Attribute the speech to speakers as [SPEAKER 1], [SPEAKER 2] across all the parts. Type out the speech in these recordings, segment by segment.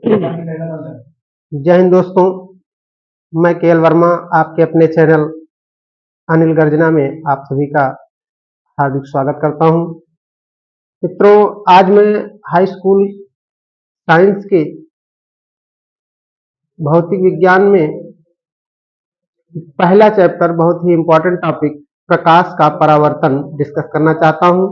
[SPEAKER 1] जय हिंद दोस्तों, मैं केएल वर्मा आपके अपने चैनल अनिल गर्जना में आप सभी का हार्दिक स्वागत करता हूं। मित्रों, आज मैं हाई स्कूल साइंस के भौतिक विज्ञान में पहला चैप्टर, बहुत ही इम्पोर्टेंट टॉपिक प्रकाश का परावर्तन डिस्कस करना चाहता हूं।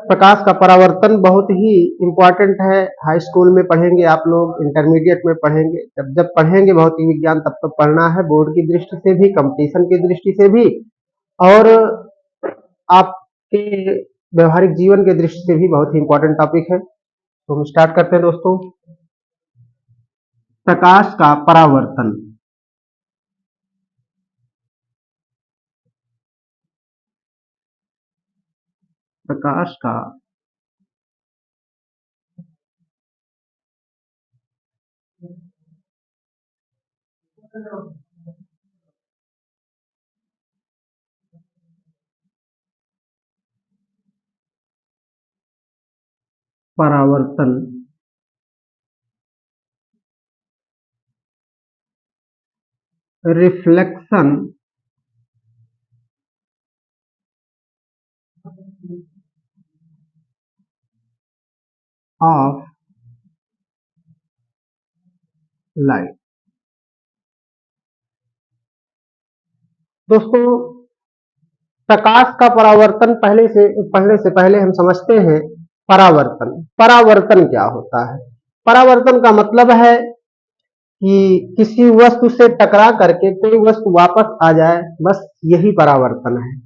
[SPEAKER 1] प्रकाश का परावर्तन बहुत ही इम्पोर्टेंट है। हाई स्कूल में पढ़ेंगे आप लोग, इंटरमीडिएट में पढ़ेंगे, जब पढ़ेंगे भौतिक विज्ञान तब तो पढ़ना है, बोर्ड की दृष्टि से भी, कंपटीशन की दृष्टि से भी, और आपके व्यवहारिक जीवन के दृष्टि से भी बहुत ही इम्पोर्टेंट टॉपिक है। तो हम स्टार्ट करते हैं दोस्तों। प्रकाश का परावर्तन। प्रकाश का परावर्तन रिफ्लेक्शन ऑफ लाइट। दोस्तों, प्रकाश का परावर्तन पढ़ने से पहले हम समझते हैं परावर्तन। परावर्तन क्या होता है? परावर्तन का मतलब है कि किसी वस्तु से टकरा करके कोई वस्तु वापस आ जाए, बस यही परावर्तन है।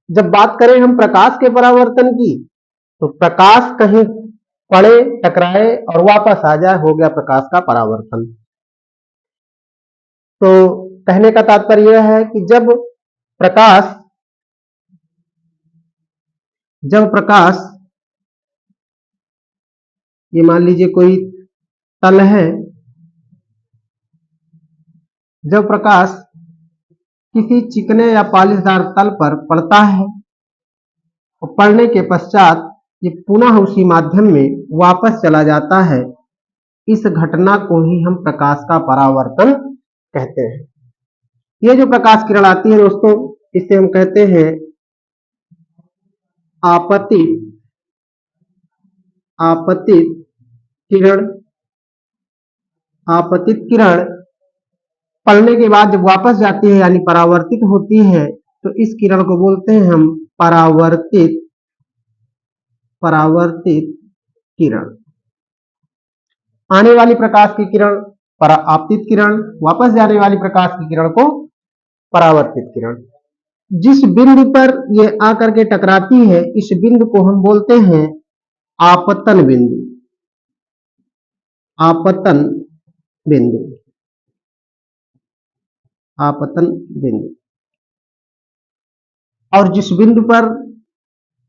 [SPEAKER 1] जब बात करें हम प्रकाश के परावर्तन की, तो प्रकाश कहीं पड़े, टकराए और वापस आ जाए, हो गया प्रकाश का परावर्तन। तो कहने का तात्पर्य यह है कि प्रकाश जब प्रकाश ये मान लीजिए कोई तल है, जब प्रकाश किसी चिकने या पॉलिशदार तल पर पड़ता है और पड़ने के पश्चात ये पुनः उसी माध्यम में वापस चला जाता है, इस घटना को ही हम प्रकाश का परावर्तन कहते हैं। ये जो प्रकाश किरण आती है दोस्तों, इसे हम कहते हैं आपतित आपतित किरण। आपतित किरण पड़ने के बाद जब वापस जाती है यानी परावर्तित होती है, तो इस किरण को बोलते हैं हम परावर्तित परावर्तित किरण। आने वाली प्रकाश की किरण आपतित किरण, वापस जाने वाली प्रकाश की किरण को परावर्तित किरण। जिस बिंदु पर ये आकर के टकराती है, इस बिंदु को हम बोलते हैं आपतन बिंदु। आपतन बिंदु। आपतन बिंदु। और जिस बिंदु पर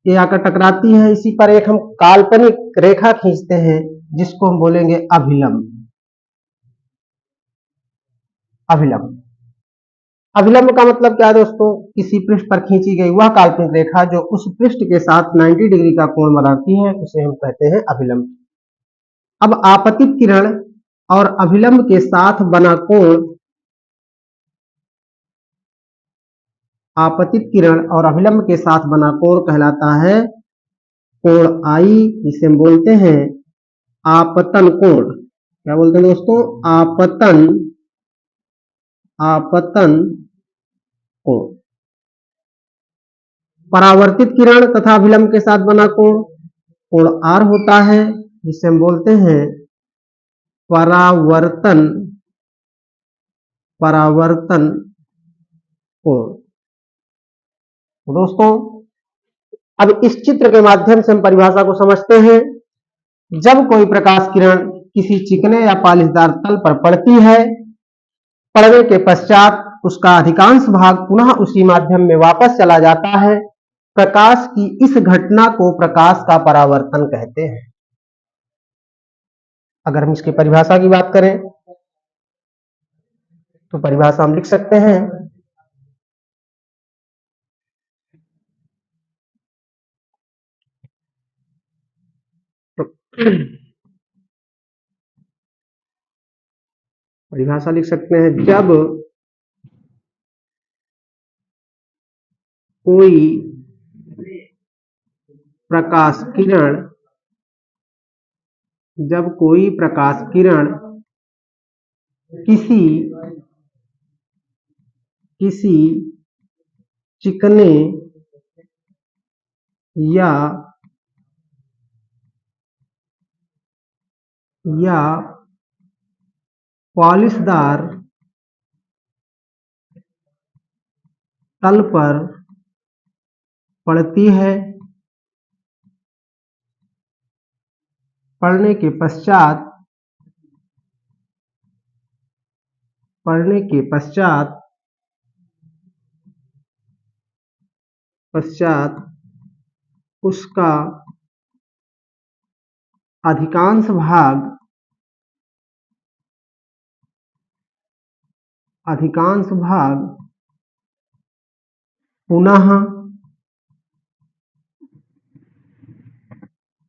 [SPEAKER 1] ये आकर टकराती है, इसी पर एक हम काल्पनिक रेखा खींचते हैं, जिसको हम बोलेंगे अभिलंब। अभिलंब। अभिलंब का मतलब क्या है दोस्तों? किसी पृष्ठ पर खींची गई वह काल्पनिक रेखा जो उस पृष्ठ के साथ 90 डिग्री का कोण बनाती है, उसे हम कहते हैं अभिलंब। अब आपतित किरण और अभिलंब के साथ बना कोण, आपतित किरण और अभिलंब के साथ बना कोण कहलाता है कोण आई, जिसे हम बोलते हैं आपतन कोण। क्या बोलते हैं दोस्तों? आपतन आपतन कोण। परावर्तित किरण तथा अभिलंब के साथ बना कोण कोण आर होता है, जिसे हम बोलते हैं परावर्तन परावर्तन कोण। दोस्तों, अब इस चित्र के माध्यम से हम परिभाषा को समझते हैं। जब कोई प्रकाश किरण किसी चिकने या पॉलिशदार तल पर पड़ती है, पड़ने के पश्चात उसका अधिकांश भाग पुनः उसी माध्यम में वापस चला जाता है, प्रकाश की इस घटना को प्रकाश का परावर्तन कहते हैं। अगर हम इसकी परिभाषा की बात करें, तो परिभाषा हम लिख सकते हैं परिभाषा लिख सकते हैं, जब कोई प्रकाश किरण किसी चिकने या पॉलिशदार तल पर पड़ती है, पड़ने के पश्चात उसका अधिकांश भाग पुनः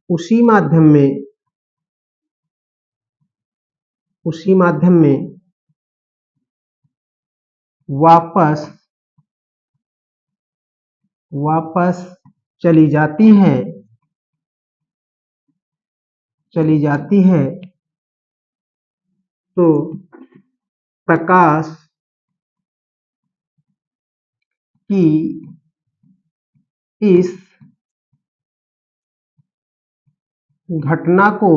[SPEAKER 1] उसी माध्यम में वापस चली जाती है, तो प्रकाश की इस घटना को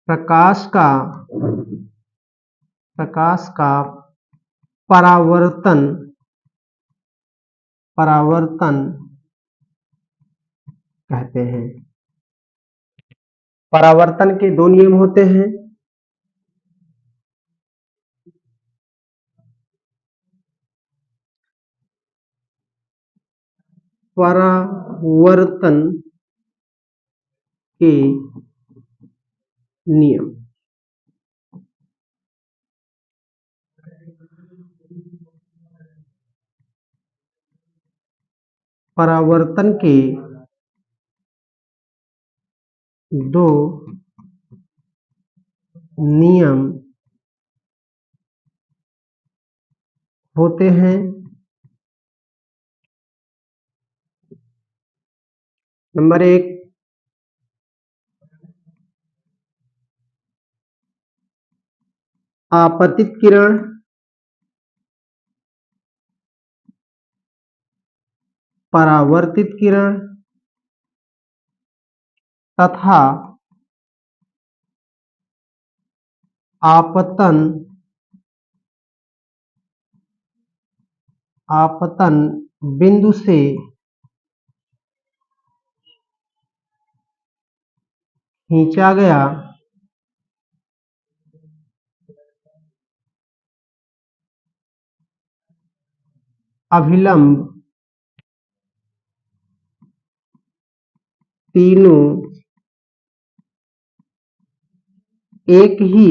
[SPEAKER 1] प्रकाश का परावर्तन कहते हैं। परावर्तन के दो नियम होते हैं। परावर्तन के नियम। परावर्तन के दो नियम होते हैं। नंबर 1, आपतित किरण परावर्तित किरण तथा आपतन बिंदु से खींचा गया अभिलंब तीनों एक ही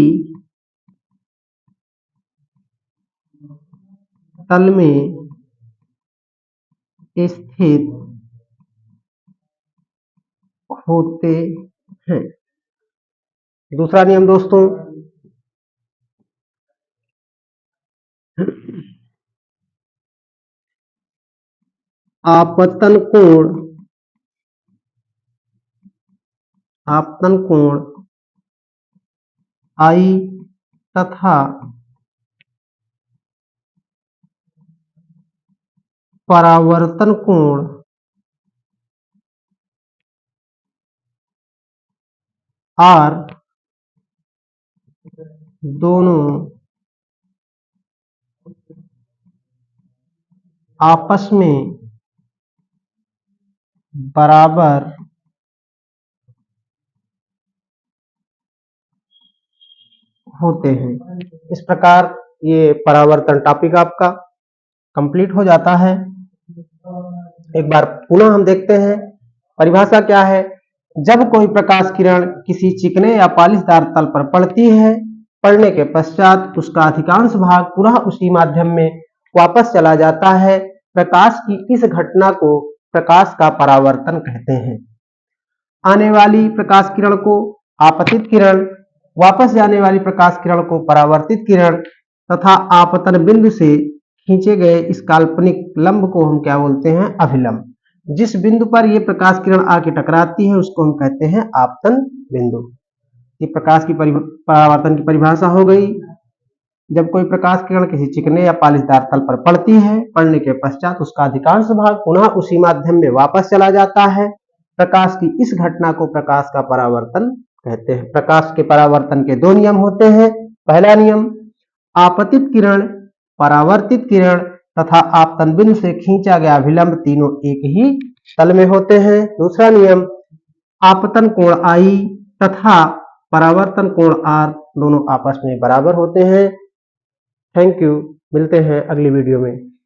[SPEAKER 1] तल में स्थित होते हैं। दूसरा नियम दोस्तों, आपतन कोण I तथा परावर्तन कोण R दोनों आपस में बराबर होते हैं। इस प्रकार ये परावर्तन टॉपिक आपका कंप्लीट हो जाता है। एक बार पुनः हम देखते हैं परिभाषा क्या है। जब कोई प्रकाश किरण किसी चिकने या पॉलिशदार तल पर पड़ती है, पड़ने के पश्चात उसका अधिकांश भाग पुनः उसी माध्यम में वापस चला जाता है, प्रकाश की इस घटना को प्रकाश का परावर्तन कहते हैं। आने वाली प्रकाश किरण को आपतित किरण, वापस जाने वाली प्रकाश किरण को परावर्तित किरण तथा आपतन बिंदु से खींचे गए इस काल्पनिक लंब को हम क्या बोलते हैं? अभिलंब। जिस बिंदु पर ये प्रकाश किरण आके टकराती है उसको हम कहते हैं आपतन बिंदु। ये प्रकाश की परावर्तन की परिभाषा हो गई। जब कोई प्रकाश किरण किसी चिकने या पालिशदार तल पर पड़ती है, पड़ने के पश्चात उसका अधिकांश भाग पुनः उसी माध्यम में वापस चला जाता है। प्रकाश की इस घटना को प्रकाश का परावर्तन कहते हैं। प्रकाश के परावर्तन के दो नियम होते हैं। पहला नियम, आपतित किरण, परावर्तित किरण तथा आपतन बिंदु से खींचा गया अभिलंब तीनों एक ही तल में होते हैं। दूसरा नियम, आपतन कोण I तथा परावर्तन कोण R दोनों आपस में बराबर होते हैं। थैंक यू, मिलते हैं अगली वीडियो में।